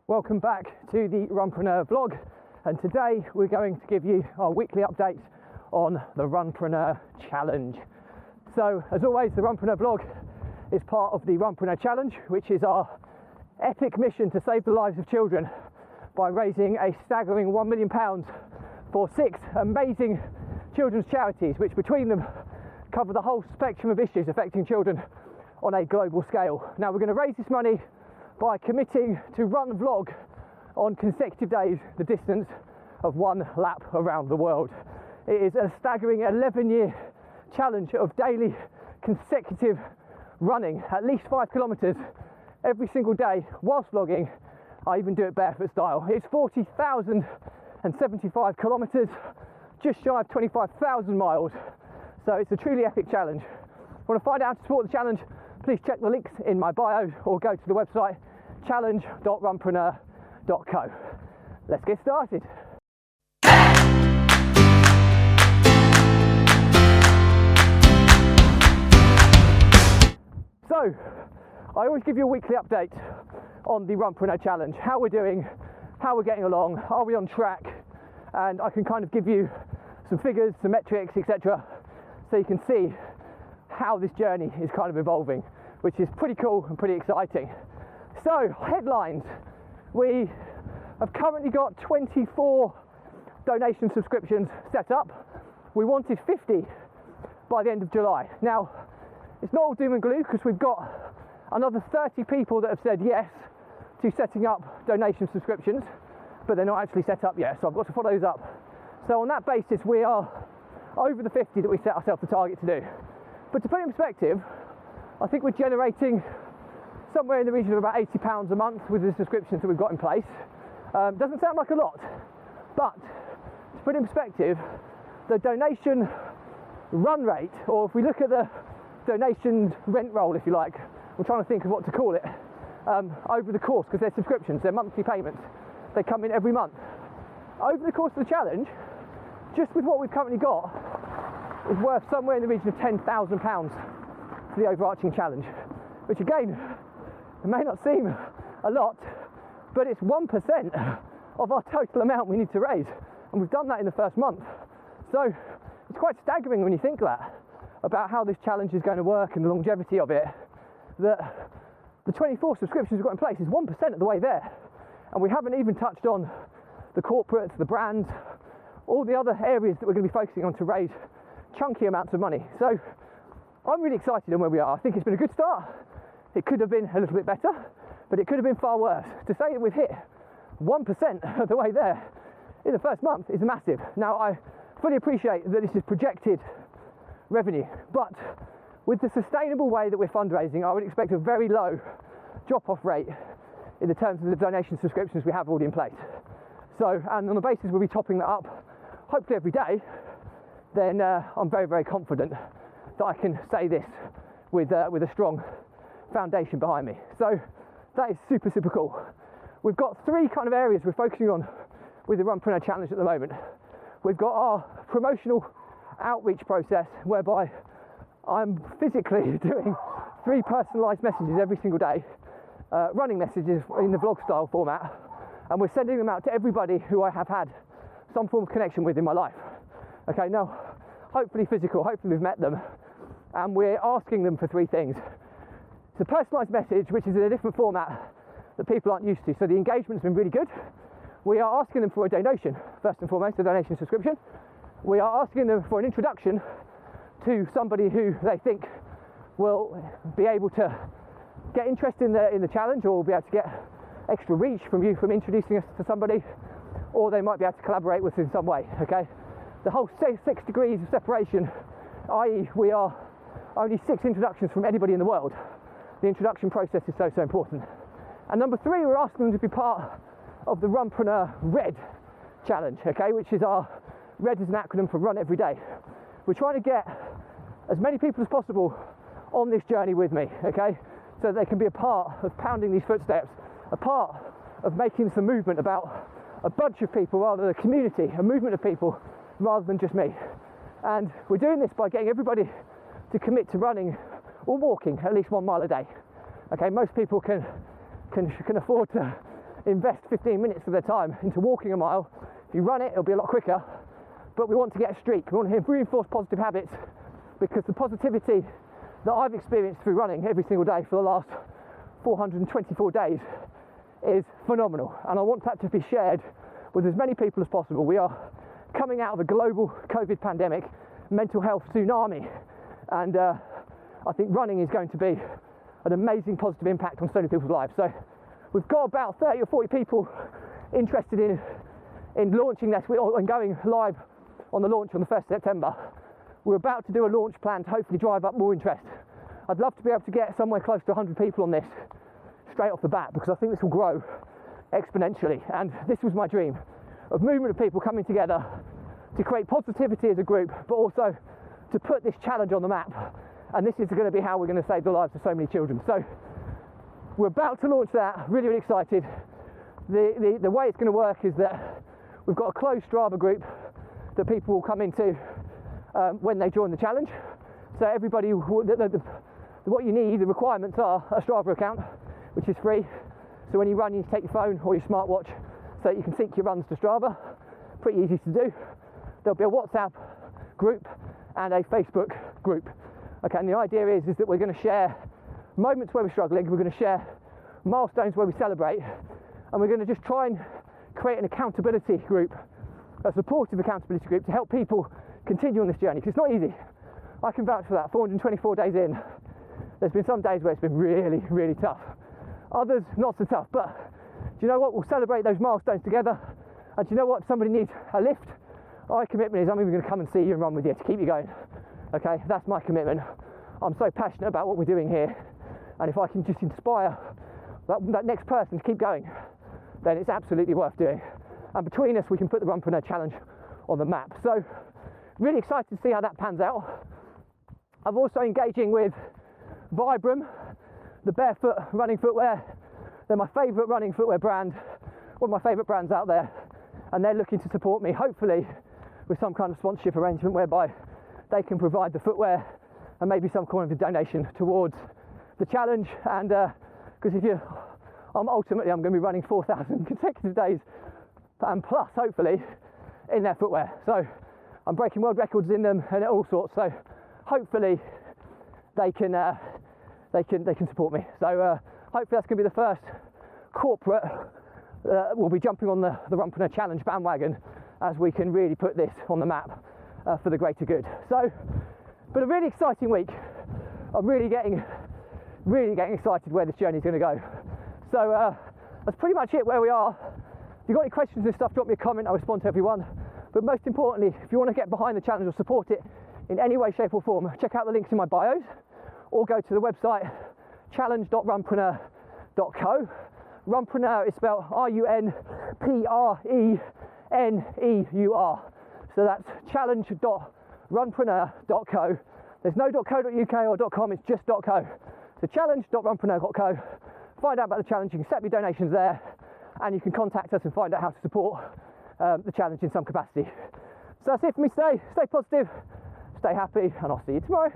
Welcome back to the Runpreneur vlog, and today we're going to give you our weekly update on the Runpreneur challenge. So as always, the Runpreneur vlog is part of the Runpreneur challenge, which is our epic mission to save the lives of children by raising a staggering £1 million for 6 amazing children's charities, which between them cover the whole spectrum of issues affecting children on a global scale. Now we're going to raise this money by committing to run vlog on consecutive days the distance of 1 lap around the world. It is a staggering 11-year challenge of daily consecutive running, at least 5 kilometres every single day whilst vlogging. I even do it barefoot style. It's 40,075 kilometres, just shy of 25,000 miles. So it's a truly epic challenge. Want to find out how to support the challenge? Please check the links in my bio or go to the website challenge.runpreneur.co. Let's get started. So, I always give you a weekly update on the Runpreneur challenge, how we're doing, how we're getting along, are we on track, and I can kind of give you some figures, some metrics, etc., so you can see how this journey is kind of evolving, which is pretty cool and pretty exciting. So, headlines. We have currently got 24 donation subscriptions set up. We wanted 50 by the end of July. Now, it's not all doom and gloom because we've got another 30 people that have said yes to setting up donation subscriptions, but they're not actually set up yet, so I've got to follow those up. So on that basis, we are over the 50 that we set ourselves the target to do. But to put it in perspective, I think we're generating somewhere in the region of about £80 a month with the subscriptions that we've got in place. Doesn't sound like a lot, but to put it in perspective, the donation run rate, or if we look at the donation rent roll, if you like, I'm trying to think of what to call it, over the course, because they're subscriptions, they're monthly payments, they come in every month. Over the course of the challenge, just with what we've currently got, is worth somewhere in the region of £10,000 for the overarching challenge, which again, it may not seem a lot, but it's 1% of our total amount we need to raise, and we've done that in the first month. So it's quite staggering when you think that, about how this challenge is going to work and the longevity of it, that the 24 subscriptions we've got in place is 1% of the way there, and we haven't even touched on the corporates, the brands, all the other areas that we're going to be focusing on to raise chunky amounts of money. So I'm really excited on where we are. I think it's been a good start. It could have been a little bit better, but it could have been far worse. To say that we've hit 1% of the way there in the first month is massive. Now, I fully appreciate that this is projected revenue, but with the sustainable way that we're fundraising, I would expect a very low drop-off rate in the terms of the donation subscriptions we have already in place. So, and on the basis we'll be topping that up, hopefully every day, then I'm very, very confident that I can say this with a strong foundation behind me. So that is super, super cool. We've got 3 kind of areas we're focusing on with the Runpreneur challenge at the moment. We've got our promotional outreach process, whereby I'm physically doing 3 personalised messages every single day, running messages in the vlog style format, and we're sending them out to everybody who I have had some form of connection with in my life. Okay, now hopefully physical, hopefully we've met them, and we're asking them for 3 things. It's a personalised message, which is in a different format that people aren't used to, so the engagement's been really good. We are asking them for a donation, first and foremost, a donation subscription. We are asking them for an introduction to somebody who they think will be able to get interested in the challenge, or will be able to get extra reach from you from introducing us to somebody, or they might be able to collaborate with us in some way, okay? The whole 6 degrees of separation, i.e. we are only 6 introductions from anybody in the world. The introduction process is so, so important. And number 3, we're asking them to be part of the Runpreneur Red challenge, okay, which is our RED is an acronym for Run Every Day. We're trying to get as many people as possible on this journey with me, okay, so that they can be a part of pounding these footsteps, a part of making this a movement about a bunch of people rather than a community, a movement of people rather than just me. And we're doing this by getting everybody to commit to running or walking at least 1 mile a day. Okay, most people can afford to invest 15 minutes of their time into walking a mile. If you run it, it'll be a lot quicker. But we want to get a streak. We want to reinforce positive habits, because the positivity that I've experienced through running every single day for the last 424 days is phenomenal. And I want that to be shared with as many people as possible. We are coming out of a global COVID pandemic, mental health tsunami. And I think running is going to be an amazing positive impact on so many people's lives. So we've got about 30 or 40 people interested in launching this and going live on the launch on the 1st of September. We're about to do a launch plan to hopefully drive up more interest. I'd love to be able to get somewhere close to 100 people on this straight off the bat, because I think this will grow exponentially. And this was my dream, of movement of people coming together to create positivity as a group, but also to put this challenge on the map. And this is going to be how we're going to save the lives of so many children. So we're about to launch that, really, really excited. The way it's going to work is that we've got a closed Strava group that people will come into when they join the challenge. So everybody, what you need, the requirements are a Strava account, which is free. So when you run, you need to take your phone or your smartwatch so that you can sync your runs to Strava. Pretty easy to do. There'll be a WhatsApp group and a Facebook group. Okay, and the idea is that we're going to share moments where we're struggling, we're going to share milestones where we celebrate, and we're going to just try and create an accountability group, a supportive accountability group, to help people continue on this journey, because it's not easy. I can vouch for that. 424 days in, there's been some days where it's been really, really tough. Others, not so tough. But do you know what? We'll celebrate those milestones together. And do you know what? If somebody needs a lift, my commitment is I'm even going to come and see you and run with you to keep you going. Okay, that's my commitment. I'm so passionate about what we're doing here. And if I can just inspire that next person to keep going, then it's absolutely worth doing. And between us, we can put the Runpreneur Challenge on the map. So really excited to see how that pans out. I'm also engaging with Vibram, the barefoot running footwear. They're my favourite running footwear brand, one of my favourite brands out there, and they're looking to support me, hopefully with some kind of sponsorship arrangement whereby they can provide the footwear and maybe some kind of a donation towards the challenge. And because ultimately I'm going to be running 4,000 consecutive days and plus, hopefully, in their footwear. So I'm breaking world records in them and all sorts. So hopefully they can support me. So hopefully that's going to be the first corporate will be jumping on the Runpreneur Challenge bandwagon, as we can really put this on the map for the greater good. So, but a really exciting week. I'm really getting excited where this journey is going to go. So that's pretty much it where we are. If you've got any questions and stuff, drop me a comment. I'll respond to everyone. But most importantly, if you want to get behind the challenge or support it in any way, shape or form, check out the links in my bios, or go to the website challenge.runpreneur.co. Runpreneur is spelled RUNPRENEUR. So that's challenge.runpreneur.co. There's no .co.uk or .com, it's just .co. So challenge.runpreneur.co. Find out about the challenge, you can set your donations there, and you can contact us and find out how to support the challenge in some capacity. So that's it for me today. Stay positive, stay happy, and I'll see you tomorrow.